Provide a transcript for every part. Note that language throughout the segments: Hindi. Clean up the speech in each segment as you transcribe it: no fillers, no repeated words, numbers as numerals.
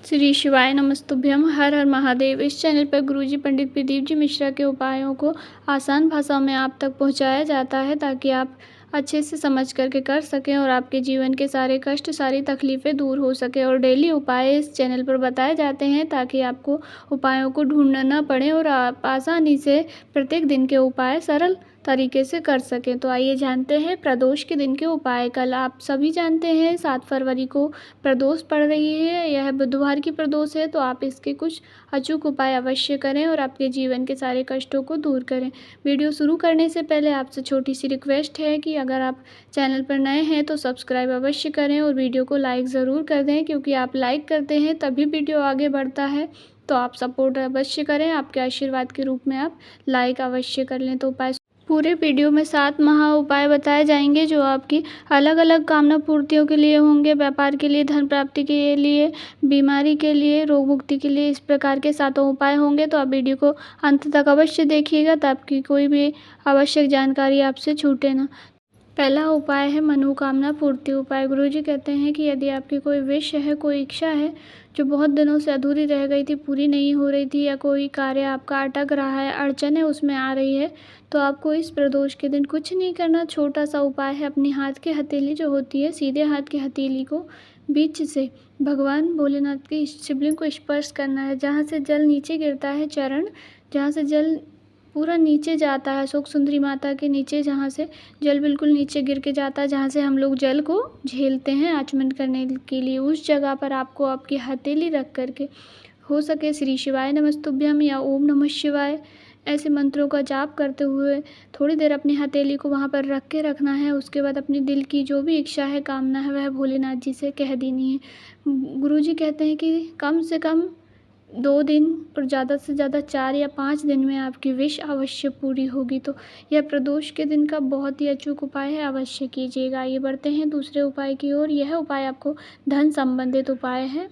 श्री शिवाय नमस्तुभ्यम। हर हर महादेव। इस चैनल पर गुरुजी पंडित प्रदीप जी मिश्रा के उपायों को आसान भाषा में आप तक पहुंचाया जाता है ताकि आप अच्छे से समझ करके कर सकें और आपके जीवन के सारे कष्ट, सारी तकलीफ़ें दूर हो सके। और डेली उपाय इस चैनल पर बताए जाते हैं ताकि आपको उपायों को ढूंढना ना पड़े और आप आसानी से प्रत्येक दिन के उपाय सरल तरीके से कर सकें। तो आइए जानते हैं प्रदोष के दिन के उपाय। कल आप सभी जानते हैं 7 फरवरी को प्रदोष पड़ रही है। यह बुधवार की प्रदोष है, तो आप इसके कुछ अचूक उपाय अवश्य करें और आपके जीवन के सारे कष्टों को दूर करें। वीडियो शुरू करने से पहले आपसे छोटी सी रिक्वेस्ट है कि अगर आप चैनल पर नए हैं तो सब्सक्राइब अवश्य करें और वीडियो को लाइक ज़रूर कर दें, क्योंकि आप लाइक करते हैं तभी वीडियो आगे बढ़ता है। तो आप सपोर्ट अवश्य करें। आपके आशीर्वाद के रूप में आप लाइक अवश्य कर लें। तो उपाय पूरे वीडियो में 7 महा उपाय बताए जाएंगे जो आपकी अलग अलग कामना पूर्तियों के लिए होंगे। व्यापार के लिए, धन प्राप्ति के लिए, बीमारी के लिए, रोग मुक्ति के लिए, इस प्रकार के 7 उपाय होंगे। तो आप वीडियो को अंत तक अवश्य देखिएगा ताकि कोई भी आवश्यक जानकारी आपसे छूटे ना। पहला उपाय है मनोकामना पूर्ति उपाय। गुरुजी कहते हैं कि यदि आपकी कोई विश है, कोई इच्छा है जो बहुत दिनों से अधूरी रह गई थी, पूरी नहीं हो रही थी, या कोई कार्य आपका अटक रहा है, अड़चनें उसमें आ रही है, तो आपको इस प्रदोष के दिन कुछ नहीं करना। छोटा सा उपाय है, अपनी हाथ की हथेली जो होती है, सीधे हाथ की हथेली को बीच से भगवान भोलेनाथ की शिवलिंग को स्पर्श करना है। जहाँ से जल नीचे गिरता है, चरण जहाँ से जल पूरा नीचे जाता है, शोक सुंदरी माता के नीचे जहाँ से जल बिल्कुल नीचे गिर के जाता है, जहाँ से हम लोग जल को झेलते हैं आचमन करने के लिए, उस जगह पर आपको आपकी हथेली रख करके हो सके श्री शिवाय नमस्तुभ्यम या ओम नमः शिवाय ऐसे मंत्रों का जाप करते हुए थोड़ी देर अपनी हथेली को वहाँ पर रख के रखना है। उसके बाद अपनी दिल की जो भी इच्छा है, कामना है, वह भोलेनाथ जी से कह देनी है। गुरुजी कहते हैं कि कम से कम 2 दिन और ज़्यादा से ज़्यादा 4 या 5 दिन में आपकी विश अवश्य पूरी होगी। तो यह प्रदोष के दिन का बहुत ही अचूक उपाय है, अवश्य कीजिएगा। आइए बढ़ते हैं दूसरे उपाय की ओर। यह उपाय आपको धन संबंधित उपाय है।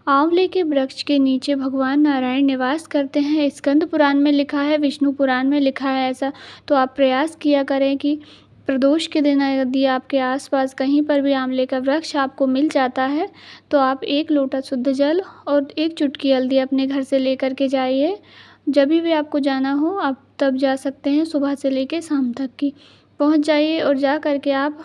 आंवले के वृक्ष के नीचे भगवान नारायण निवास करते हैं। स्कंद पुराण में लिखा है, विष्णु पुराण में लिखा है ऐसा। तो आप प्रयास किया करें कि प्रदोष के दिन यदि आपके आसपास कहीं पर भी आंवले का वृक्ष आपको मिल जाता है तो आप 1 लोटा शुद्ध जल और 1 चुटकी हल्दी अपने घर से लेकर के जाइए। जब भी आपको जाना हो आप तब जा सकते हैं, सुबह से लेकर शाम तक की पहुंच जाइए और जा करके आप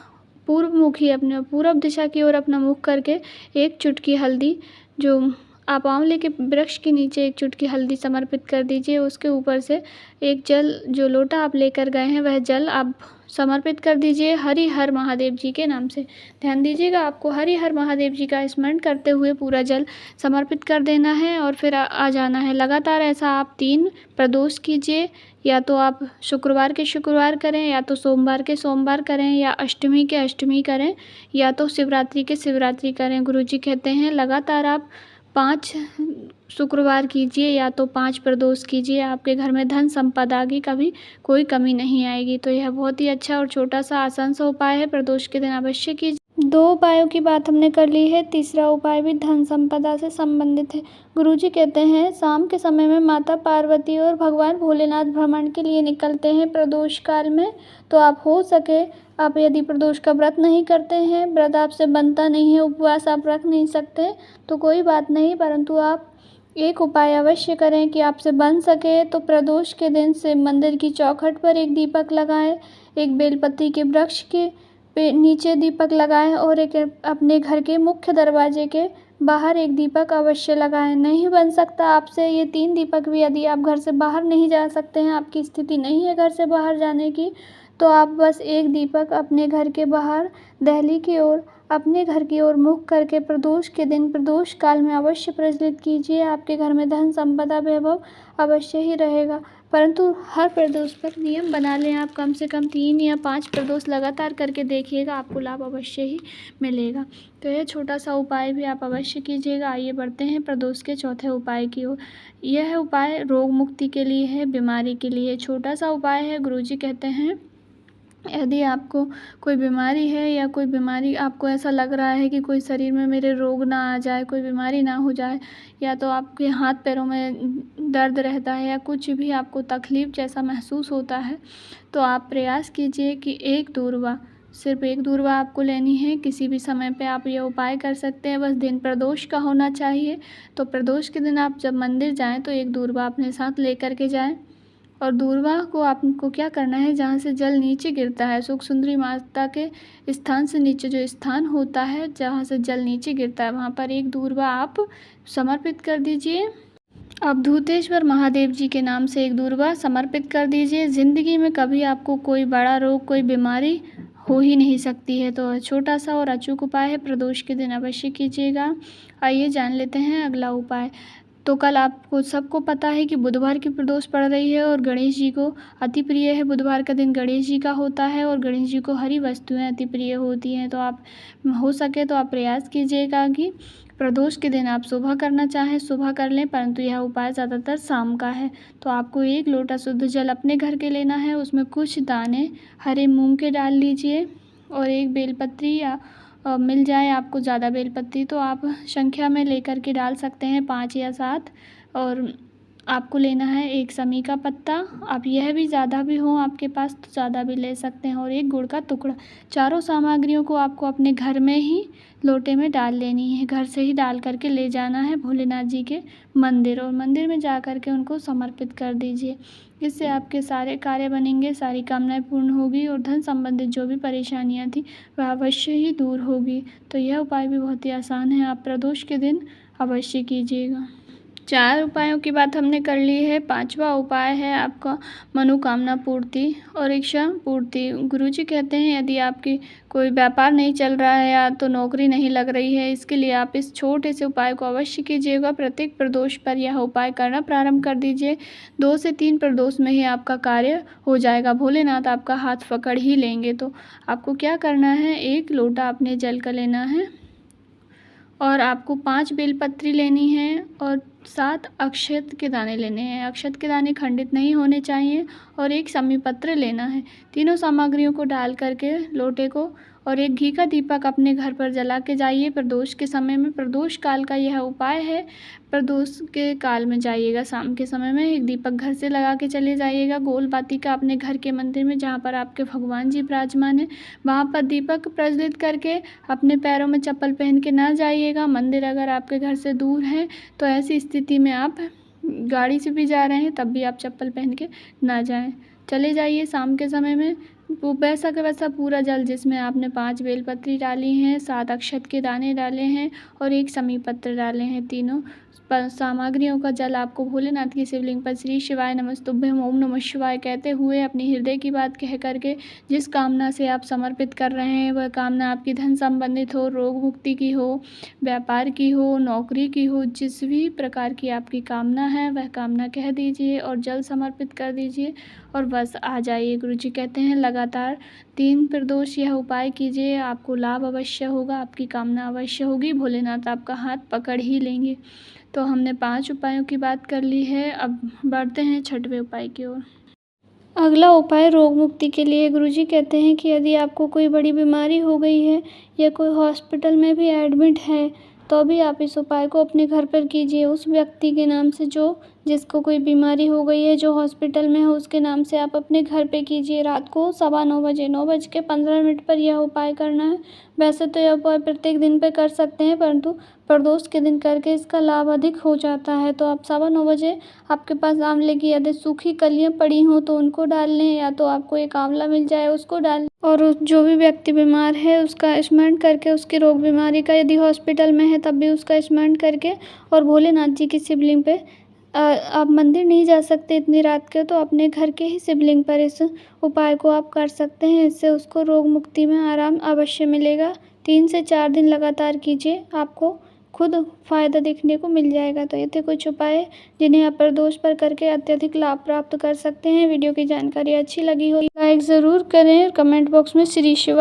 पूर्व मुखी, अपने पूर्व दिशा की ओर अपना मुख करके 1 चुटकी हल्दी जो आप आंवले के वृक्ष के नीचे 1 चुटकी हल्दी समर्पित कर दीजिए। उसके ऊपर से एक जल, जो लोटा आप लेकर गए हैं, वह जल आप समर्पित कर दीजिए हरि हर महादेव जी के नाम से। ध्यान दीजिएगा, आपको हरि हर महादेव जी का स्मरण करते हुए पूरा जल समर्पित कर देना है और फिर आ जाना है। लगातार ऐसा आप 3 प्रदोष कीजिए। या तो आप शुक्रवार के शुक्रवार करें, या तो सोमवार के सोमवार करें, या अष्टमी के अष्टमी करें, या तो शिवरात्रि के शिवरात्रि करें। गुरुजी कहते हैं लगातार आप 5 शुक्रवार कीजिए या तो 5 प्रदोष कीजिए, आपके घर में धन संपदा की कभी कोई कमी नहीं आएगी। तो यह बहुत ही अच्छा और छोटा सा आसान सा उपाय है, प्रदोष के दिन अवश्य कीजिए। 2 उपायों की बात हमने कर ली है, तीसरा उपाय भी धन संपदा से संबंधित है। गुरुजी कहते हैं शाम के समय में माता पार्वती और भगवान भोलेनाथ भ्रमण के लिए निकलते हैं प्रदोष काल में। तो आप हो सके, आप यदि प्रदोष का व्रत नहीं करते हैं, व्रत आपसे बनता नहीं है, उपवास आप रख नहीं सकते, तो कोई बात नहीं, परंतु आप एक उपाय अवश्य करें कि आपसे बन सके तो प्रदोष के दिन से मंदिर की चौखट पर एक दीपक लगाएं, एक बेलपत्ती के वृक्ष के नीचे दीपक लगाएं और एक अपने घर के मुख्य दरवाजे के बाहर एक दीपक अवश्य लगाएं। नहीं बन सकता आपसे ये 3 दीपक भी, यदि आप घर से बाहर नहीं जा सकते हैं, आपकी स्थिति नहीं है घर से बाहर जाने की, तो आप बस एक दीपक अपने घर के बाहर दहली की ओर, अपने घर की ओर मुख करके प्रदोष के दिन, प्रदोष काल में अवश्य प्रज्वलित कीजिए। आपके घर में धन संपदा वैभव अवश्य ही रहेगा। परंतु हर प्रदोष पर नियम बना लें, आप कम से कम 3 या 5 प्रदोष लगातार करके देखिएगा, आपको लाभ अवश्य ही मिलेगा। तो यह छोटा सा उपाय भी आप अवश्य कीजिएगा। आइए बढ़ते हैं प्रदोष के चौथे उपाय की ओर। यह उपाय रोग मुक्ति के लिए है, बीमारी के लिए छोटा सा उपाय है। गुरुजी कहते हैं यदि आपको कोई बीमारी है या कोई बीमारी आपको ऐसा लग रहा है कि कोई शरीर में मेरे रोग ना आ जाए, कोई बीमारी ना हो जाए, या तो आपके हाथ पैरों में दर्द रहता है या कुछ भी आपको तकलीफ़ जैसा महसूस होता है, तो आप प्रयास कीजिए कि 1 दूर्वा सिर्फ एक दूर्वा आपको लेनी है। किसी भी समय पे आप ये उपाय कर सकते हैं, बस दिन प्रदोष का होना चाहिए। तो प्रदोष के दिन आप जब मंदिर जाएं तो एक दूर्वा अपने साथ लेकर के जाएं। और दूर्वा को आपको क्या करना है, जहाँ से जल नीचे गिरता है, सुख सुंदरी माता के स्थान से नीचे जो स्थान होता है जहाँ से जल नीचे गिरता है, वहाँ पर एक दूर्वा आप समर्पित कर दीजिए। अब धूतेश्वर महादेव जी के नाम से एक दूर्वा समर्पित कर दीजिए। ज़िंदगी में कभी आपको कोई बड़ा रोग, कोई बीमारी हो ही नहीं सकती है। तो छोटा सा और अचूक उपाय है, प्रदोष के दिन अवश्य कीजिएगा। आइए जान लेते हैं अगला उपाय। तो कल आपको सबको पता है कि बुधवार की प्रदोष पड़ रही है और गणेश जी को अति प्रिय है। बुधवार का दिन गणेश जी का होता है और गणेश जी को हरी वस्तुएं अति प्रिय होती हैं। तो आप हो सके तो आप प्रयास कीजिएगा कि प्रदोष के दिन आप सुबह करना चाहें सुबह कर लें, परंतु यह उपाय ज़्यादातर शाम का है। तो आपको 1 लोटा शुद्ध जल अपने घर के लेना है, उसमें कुछ दाने हरे मूंग के डाल लीजिए और 1 बेलपत्री या मिल जाए आपको ज़्यादा बेलपत्री तो आप संख्या में लेकर के डाल सकते हैं, 5 या 7। और आपको लेना है 1 समी का पत्ता। आप यह भी ज़्यादा भी हो आपके पास तो ज़्यादा भी ले सकते हैं, और 1 गुड़ का टुकड़ा। चारों सामग्रियों को आपको अपने घर में ही लोटे में डाल लेनी है, घर से ही डाल करके ले जाना है भोलेनाथ जी के मंदिर, और मंदिर में जा कर के उनको समर्पित कर दीजिए। इससे आपके सारे कार्य बनेंगे, सारी कामनाएं पूर्ण होगी और धन संबंधित जो भी परेशानियां थी वह अवश्य ही दूर होगी। तो यह उपाय भी बहुत ही आसान है, आप प्रदोष के दिन अवश्य कीजिएगा। 4 उपायों की बात हमने कर ली है। 5वां उपाय है आपका मनोकामना पूर्ति और इच्छा पूर्ति। गुरुजी कहते हैं यदि आपकी कोई व्यापार नहीं चल रहा है या तो नौकरी नहीं लग रही है, इसके लिए आप इस छोटे से उपाय को अवश्य कीजिएगा। प्रत्येक प्रदोष पर यह उपाय करना प्रारंभ कर दीजिए। 2 से 3 प्रदोष में ही आपका कार्य हो जाएगा, भोलेनाथ आपका हाथ पकड़ ही लेंगे। तो आपको क्या करना है, 1 लोटा अपने जल का लेना है और आपको 5 बेलपत्री लेनी है और 7 अक्षत के दाने लेने हैं। अक्षत के दाने खंडित नहीं होने चाहिए और 1 समी पत्र लेना है। तीनों सामग्रियों को डाल करके लोटे को और 1 घी का दीपक अपने घर पर जला के जाइए प्रदोष के समय में। प्रदोष काल का यह उपाय है, प्रदोष के काल में जाइएगा, शाम के समय में 1 दीपक घर से लगा के चले जाइएगा। गोल बाती का अपने घर के मंदिर में जहाँ पर आपके भगवान जी विराजमान हैं वहाँ पर दीपक प्रज्वलित करके अपने पैरों में चप्पल पहन के ना जाइएगा। मंदिर अगर आपके घर से दूर है तो ऐसी स्थिति में आप गाड़ी से भी जा रहे हैं तब भी आप चप्पल पहन के ना जाएं, चले जाइए शाम के समय में। वो वैसा का वैसा पूरा जल जिसमें आपने 5 बेलपत्री डाली हैं, 7 अक्षत के दाने डाले हैं और 1 समी पत्र डाले हैं, तीनों सामग्रियों का जल आपको भोलेनाथ की शिवलिंग पर श्री शिवाय नमस्तुभ्यम ओम नमः शिवाय कहते हुए अपनी हृदय की बात कह करके जिस कामना से आप समर्पित कर रहे हैं वह कामना आपकी धन संबंधित हो, रोग मुक्ति की हो, व्यापार की हो, नौकरी की हो, जिस भी प्रकार की आपकी कामना है वह कामना कह दीजिए और जल समर्पित कर दीजिए और बस आ जाइए। गुरुजी कहते हैं लगातार 3 प्रदोष यह उपाय कीजिए, आपको लाभ अवश्य होगा, आपकी कामना अवश्य होगी, भोलेनाथ आपका हाथ पकड़ ही लेंगे। तो हमने 5 उपायों की बात कर ली है, अब बढ़ते हैं 6वें उपाय की ओर। अगला उपाय रोग मुक्ति के लिए। गुरुजी कहते हैं कि यदि आपको कोई बड़ी बीमारी हो गई है या कोई हॉस्पिटल में भी एडमिट है तो भी आप इस उपाय को अपने घर पर कीजिए। उस व्यक्ति के नाम से जिसको कोई बीमारी हो गई है, जो हॉस्पिटल में है, उसके नाम से आप अपने घर पे कीजिए। रात को 9:15 बजे 9:15 पर यह उपाय करना है। वैसे तो यह उपाय प्रत्येक दिन पे कर सकते हैं, परंतु प्रदोष के दिन करके इसका लाभ अधिक हो जाता है। तो आप 9:15 बजे आपके पास आंवले की यदि सूखी कलियां पड़ी हों तो उनको डाल लें, या तो आपको एक आंवला मिल जाए उसको डाल, और जो भी व्यक्ति बीमार है उसका स्मरण करके, उसके रोग बीमारी का यदि हॉस्पिटल में है तब भी उसका स्मरण करके, और भोलेनाथ जी की शिवलिंग पे आप मंदिर नहीं जा सकते इतनी रात के तो अपने घर के ही शिवलिंग पर इस उपाय को आप कर सकते हैं। इससे उसको रोग मुक्ति में आराम अवश्य मिलेगा। 3 से 4 दिन लगातार कीजिए, आपको खुद फ़ायदा देखने को मिल जाएगा। तो ये थे कुछ उपाय जिन्हें आप प्रदोष पर करके अत्यधिक लाभ प्राप्त कर सकते हैं। वीडियो की जानकारी अच्छी लगी हो लाइक ज़रूर करें, कमेंट बॉक्स में श्री शिव